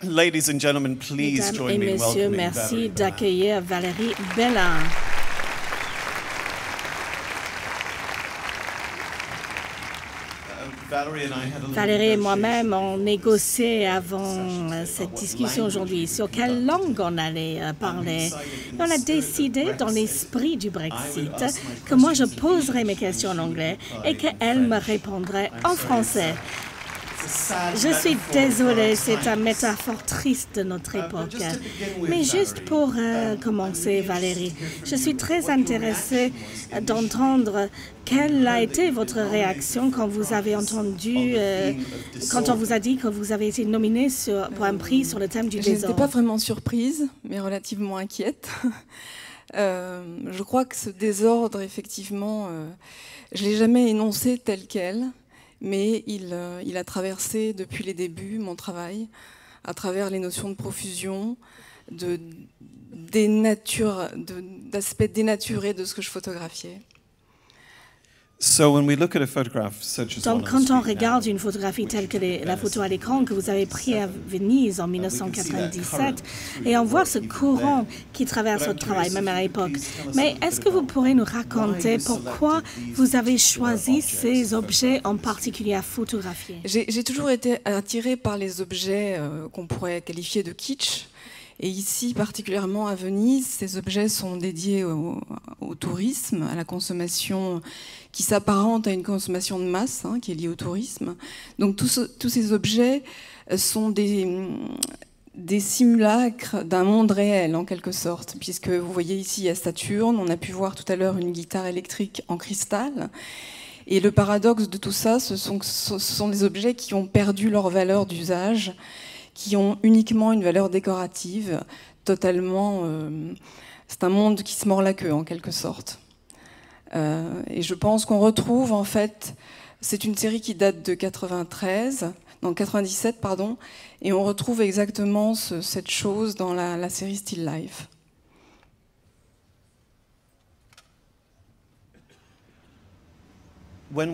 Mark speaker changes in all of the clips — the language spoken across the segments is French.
Speaker 1: Ladies and gentlemen, please join me in welcoming
Speaker 2: merci d'accueillir Valérie Bellin. Valérie et moi-même, on négocié avant cette discussion aujourd'hui sur quelle langue on allait parler. Et on a décidé, dans l'esprit du Brexit, que moi je poserais mes questions en anglais et qu'elle me répondrait en français. Je suis désolée, c'est une métaphore triste de notre époque. Mais juste pour commencer, Valérie, je suis très intéressée d'entendre quelle a été votre réaction quand vous avez entendu, quand on vous a dit que vous avez été nominée pour un prix sur le thème du désordre.
Speaker 3: Je n'étais pas vraiment surprise, mais relativement inquiète. Je crois que ce désordre, effectivement, je ne l'ai jamais énoncé tel quel. Mais il a traversé depuis les débuts mon travail, à travers les notions de profusion, d'aspects dénaturés de ce que je photographiais.
Speaker 2: Donc, quand on regarde une photographie telle que la photo à l'écran que vous avez prise à Venise en 1997, et on voit ce courant qui traverse votre travail, même à l'époque. Mais est-ce que vous pourrez nous raconter pourquoi vous avez choisi ces objets en particulier à photographier?
Speaker 3: J'ai toujours été attirée par les objets qu'on pourrait qualifier de kitsch. Et ici, particulièrement à Venise, ces objets sont dédiés au tourisme, à la consommation qui s'apparente à une consommation de masse, qui est liée au tourisme. Donc tous ces objets sont des simulacres d'un monde réel, en quelque sorte, puisque vous voyez ici à Saturne, on a pu voir tout à l'heure une guitare électrique en cristal. Et le paradoxe de tout ça, ce sont des objets qui ont perdu leur valeur d'usage, qui ont uniquement une valeur décorative, totalement... c'est un monde qui se mord la queue, en quelque sorte. Et je pense qu'on retrouve, en fait... C'est une série qui date de 97, pardon, et on retrouve exactement cette chose dans la série Still Life.
Speaker 2: Quand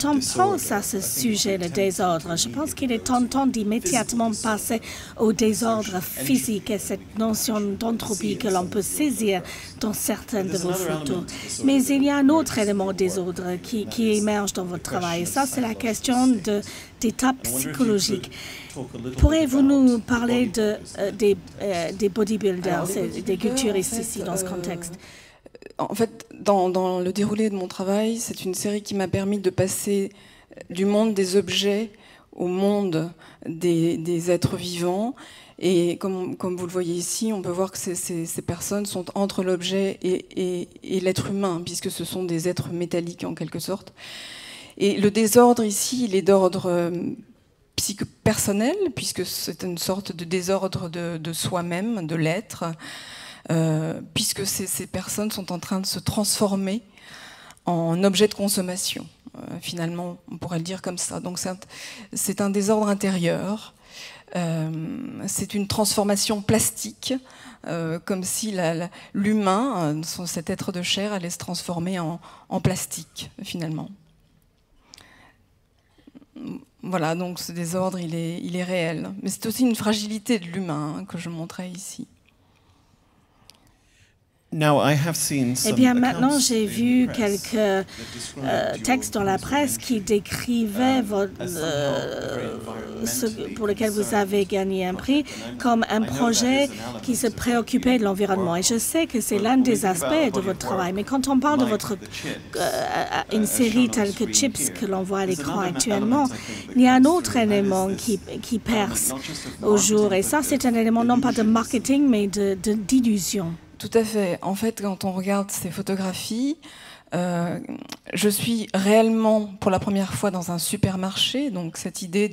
Speaker 2: on pense à ce sujet, le désordre, je pense qu'il est tentant d'immédiatement passer au désordre physique et cette notion d'entropie que l'on peut saisir dans certaines de vos photos. Mais il y a un autre élément désordre qui émerge dans votre travail, et ça, c'est la question d'état psychologique. Pourriez-vous nous parler des bodybuilders, des culturistes ici dans ce contexte?
Speaker 3: En fait, dans le déroulé de mon travail, c'est une série qui m'a permis de passer du monde des objets au monde des êtres vivants. Et comme vous le voyez ici, on peut voir que ces personnes sont entre l'objet et l'être humain, puisque ce sont des êtres métalliques en quelque sorte. Et le désordre ici, il est d'ordre psycho-personnel, puisque c'est une sorte de désordre de soi-même, de l'être. Puisque ces personnes sont en train de se transformer en objets de consommation. Finalement, on pourrait le dire comme ça. Donc c'est un désordre intérieur, c'est une transformation plastique, comme si l'humain, cet être de chair, allait se transformer en plastique, finalement. Voilà, donc ce désordre, il est réel. Mais c'est aussi une fragilité de l'humain que je montrais ici.
Speaker 2: Eh bien, maintenant, j'ai vu quelques textes dans la presse qui décrivaient ce pour lequel vous avez gagné un prix comme un projet qui se préoccupait de l'environnement. Et je sais que c'est l'un des aspects de votre travail. Mais quand on parle de une série telle que Chips, que l'on voit à l'écran actuellement, il y a un autre élément qui perce au jour. Et ça, c'est un élément non pas de marketing, mais d'illusion.
Speaker 3: Tout à fait. En fait, quand on regarde ces photographies, je suis réellement pour la première fois dans un supermarché. Donc cette idée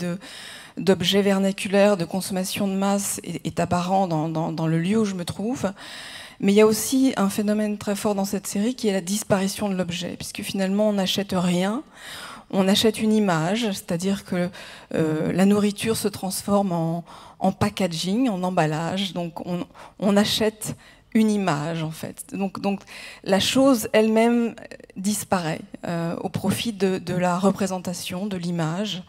Speaker 3: d'objet vernaculaire, de consommation de masse est apparent dans le lieu où je me trouve. Mais il y a aussi un phénomène très fort dans cette série qui est la disparition de l'objet, puisque finalement on n'achète rien. On achète une image, c'est-à-dire que la nourriture se transforme en packaging, en emballage. Donc on achète une image, en fait. Donc la chose elle-même disparaît au profit de la représentation, de l'image.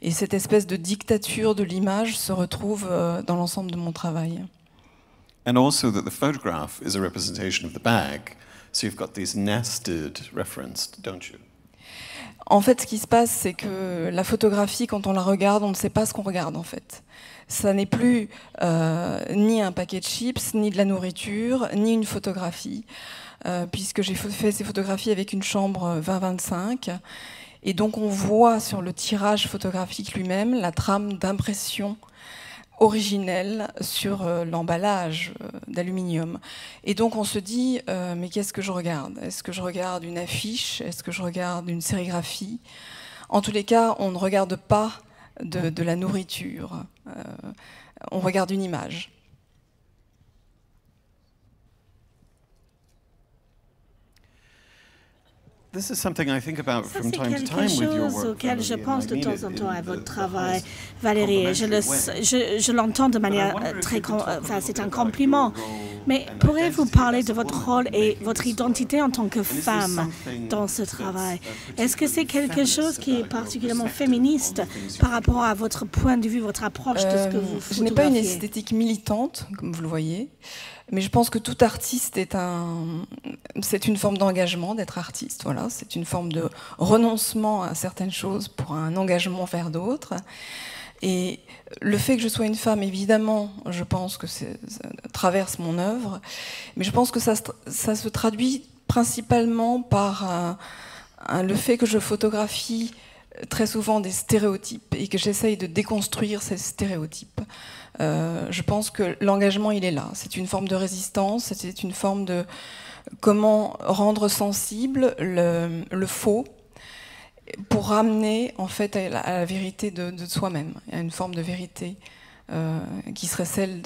Speaker 3: Et cette espèce de dictature de l'image se retrouve dans l'ensemble de mon travail.
Speaker 1: And also that the photograph is a representation of the bag. So you've got these nested references, don't you?
Speaker 3: En fait, ce qui se passe, c'est que la photographie, quand on la regarde, on ne sait pas ce qu'on regarde, en fait. Ça n'est plus ni un paquet de chips, ni de la nourriture, ni une photographie, puisque j'ai fait ces photographies avec une chambre 20-25. Et donc, on voit sur le tirage photographique lui-même la trame d'impression originelle sur l'emballage d'aluminium. Et donc on se dit, mais qu'est-ce que je regarde? Est-ce que je regarde une affiche? Est-ce que je regarde une sérigraphie? En tous les cas, on ne regarde pas de la nourriture. On regarde une image.
Speaker 2: Ça, c'est quelque chose auquel je pense de temps en temps à votre travail, Valérie. Je l'entends de manière très... Enfin, c'est un compliment. Mais pourriez-vous parler de votre rôle et votre identité en tant que femme dans ce travail? Est-ce que c'est quelque chose qui est particulièrement féministe par rapport à votre point de vue, votre approche de ce que vous photographiez?
Speaker 3: Je n'ai pas une esthétique militante, comme vous le voyez, mais je pense que tout artiste c'est une forme d'engagement d'être artiste. Voilà, c'est une forme de renoncement à certaines choses pour un engagement vers d'autres. Et le fait que je sois une femme, évidemment, je pense que ça traverse mon œuvre, mais je pense que ça se traduit principalement par le fait que je photographie très souvent des stéréotypes et que j'essaye de déconstruire ces stéréotypes. Je pense que l'engagement, il est là. C'est une forme de résistance, c'est une forme de comment rendre sensible le faux pour ramener en fait à la vérité de soi-même, à une forme de vérité qui serait celle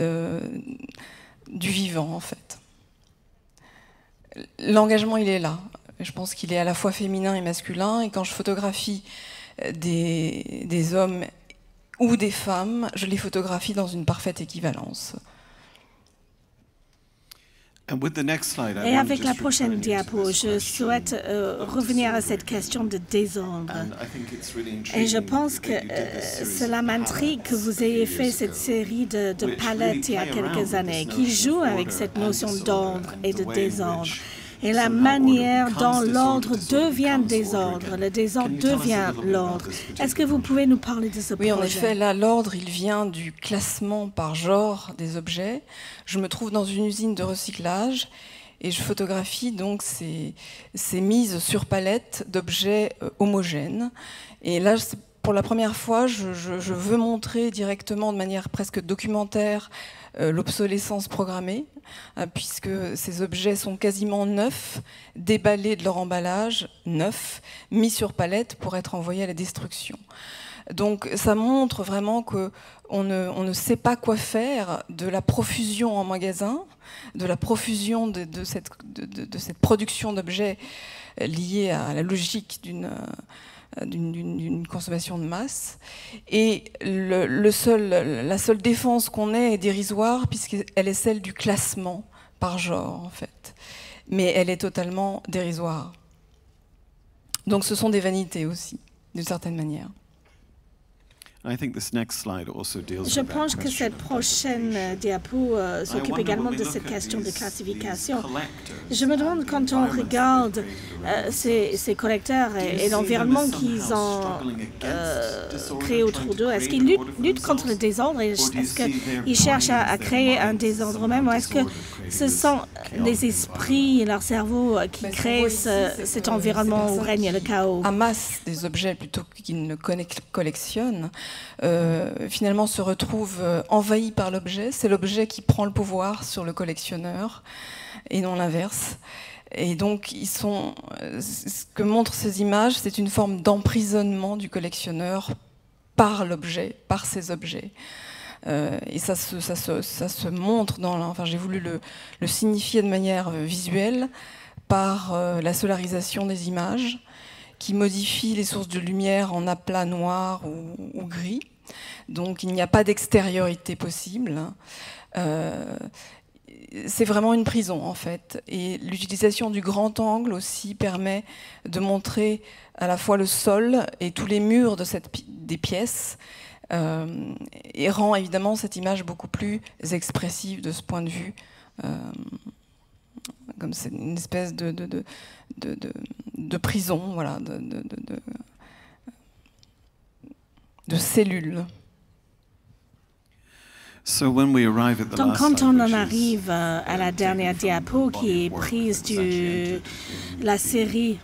Speaker 3: du vivant en fait. L'engagement, il est là. Je pense qu'il est à la fois féminin et masculin, et quand je photographie des hommes ou des femmes, je les photographie dans une parfaite équivalence.
Speaker 2: Et avec la prochaine diapo, je souhaite revenir à cette question de désordre. Et je pense que cela m'intrigue que vous ayez fait cette série de palettes il y a quelques années qui joue avec cette notion d'ordre et de désordre. Et la manière dont l'ordre devient désordre, le désordre devient l'ordre. Est-ce que vous pouvez nous parler de ce projet?
Speaker 3: Oui, en effet, là, l'ordre, il vient du classement par genre des objets. Je me trouve dans une usine de recyclage et je photographie donc ces mises sur palette d'objets homogènes. Et là, pour la première fois, je veux montrer directement, de manière presque documentaire, l'obsolescence programmée, puisque ces objets sont quasiment neufs, déballés de leur emballage, neufs, mis sur palette pour être envoyés à la destruction. Donc ça montre vraiment qu'on ne sait pas quoi faire de la profusion en magasin, de la profusion de cette production d'objets liée à la logique d'une consommation de masse. Et la seule défense qu'on ait est dérisoire, puisqu'elle est celle du classement par genre, en fait. Mais elle est totalement dérisoire. Donc ce sont des vanités aussi, d'une certaine manière.
Speaker 2: Je pense que cette prochaine diapo s'occupe également de cette question de classification. Je me demande, quand on regarde ces collecteurs et l'environnement qu'ils ont créé autour d'eux, est-ce qu'ils luttent contre le désordre? Est-ce qu'ils cherchent à créer un désordre eux-mêmes? Ou est-ce que ce sont les esprits et leur cerveau qui créent cet environnement où règne le chaos?
Speaker 3: Amassent des objets plutôt qu'ils ne collectionnent. Finalement se retrouve envahi par l'objet. C'est l'objet qui prend le pouvoir sur le collectionneur et non l'inverse. Et donc, ce que montrent ces images, c'est une forme d'emprisonnement du collectionneur par l'objet, par ces objets. Et ça se montre enfin, j'ai voulu le signifier de manière visuelle par la solarisation des images, qui modifie les sources de lumière en aplat noir ou gris. Donc il n'y a pas d'extériorité possible. C'est vraiment une prison en fait. Et l'utilisation du grand angle aussi permet de montrer à la fois le sol et tous les murs des pièces, et rend évidemment cette image beaucoup plus expressive de ce point de vue. Comme c'est une espèce de prison, voilà, de cellules.
Speaker 2: Donc, quand on en arrive à la dernière diapo, qui est prise de la série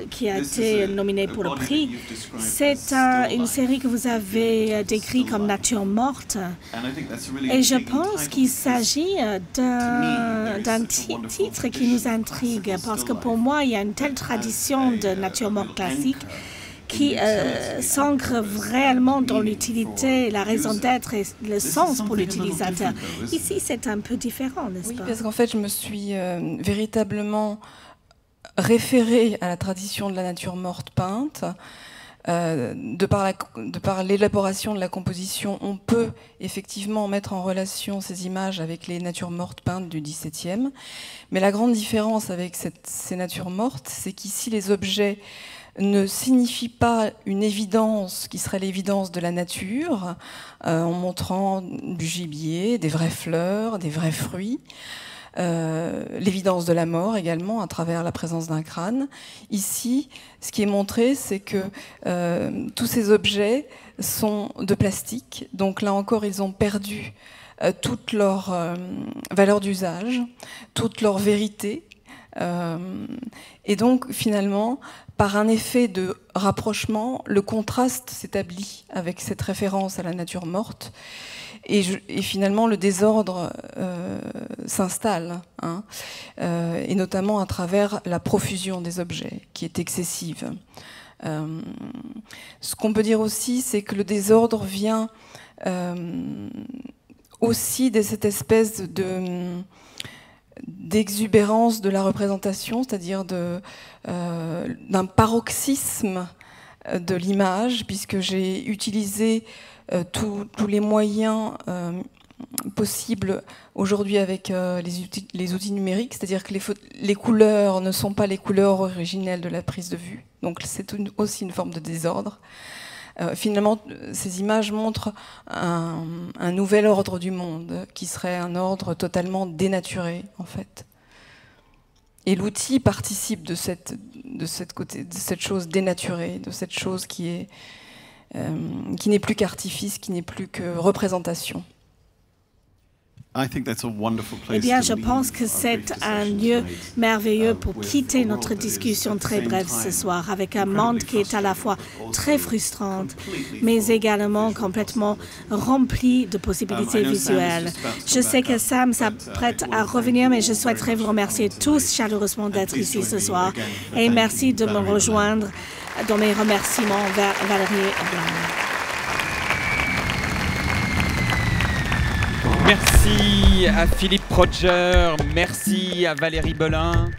Speaker 2: qui a été nominée pour le prix, c'est une série que vous avez décrite comme nature morte. Et je pense qu'il s'agit d'un titre qui nous intrigue, parce que pour moi, il y a une telle tradition de nature morte classique qui s'ancre réellement dans l'utilité, la raison d'être et le sens pour l'utilisateur. Ici, c'est un peu différent, n'est-ce pas?
Speaker 3: Oui, parce qu'en fait, je me suis véritablement référée à la tradition de la nature morte peinte, De par l'élaboration de la composition, on peut effectivement mettre en relation ces images avec les natures mortes peintes du XVIIe. Mais la grande différence avec ces natures mortes, c'est qu'ici les objets ne signifient pas une évidence qui serait l'évidence de la nature, en montrant du gibier, des vraies fleurs, des vrais fruits. L'évidence de la mort également à travers la présence d'un crâne. Ici, ce qui est montré, c'est que tous ces objets sont de plastique. Donc là encore, ils ont perdu toute leur valeur d'usage, toute leur vérité. Et donc, finalement, par un effet de rapprochement, le contraste s'établit avec cette référence à la nature morte. Et finalement, le désordre s'installe, hein, et notamment à travers la profusion des objets, qui est excessive. Ce qu'on peut dire aussi, c'est que le désordre vient aussi de cette espèce d'exubérance de la représentation, c'est-à-dire d'un paroxysme de l'image, puisque j'ai utilisé tous les moyens possibles aujourd'hui avec les outils numériques, c'est-à-dire que les couleurs ne sont pas les couleurs originelles de la prise de vue, donc c'est aussi une forme de désordre. Finalement, ces images montrent un nouvel ordre du monde, qui serait un ordre totalement dénaturé, en fait. Et l'outil participe de cette chose dénaturée, de cette chose qui n'est plus qu'artifice, qui n'est plus que représentation.
Speaker 2: Eh bien, je pense que c'est un lieu merveilleux pour quitter notre discussion très brève ce soir, avec un monde qui est à la fois très frustrant, mais également complètement rempli de possibilités visuelles. Je sais que Sam s'apprête à revenir, mais je souhaiterais vous remercier tous chaleureusement d'être ici ce soir. Et merci de me rejoindre dans mes remerciements vers Valérie Blanc.
Speaker 4: Merci à Philippe Proger, merci à Valérie Belin.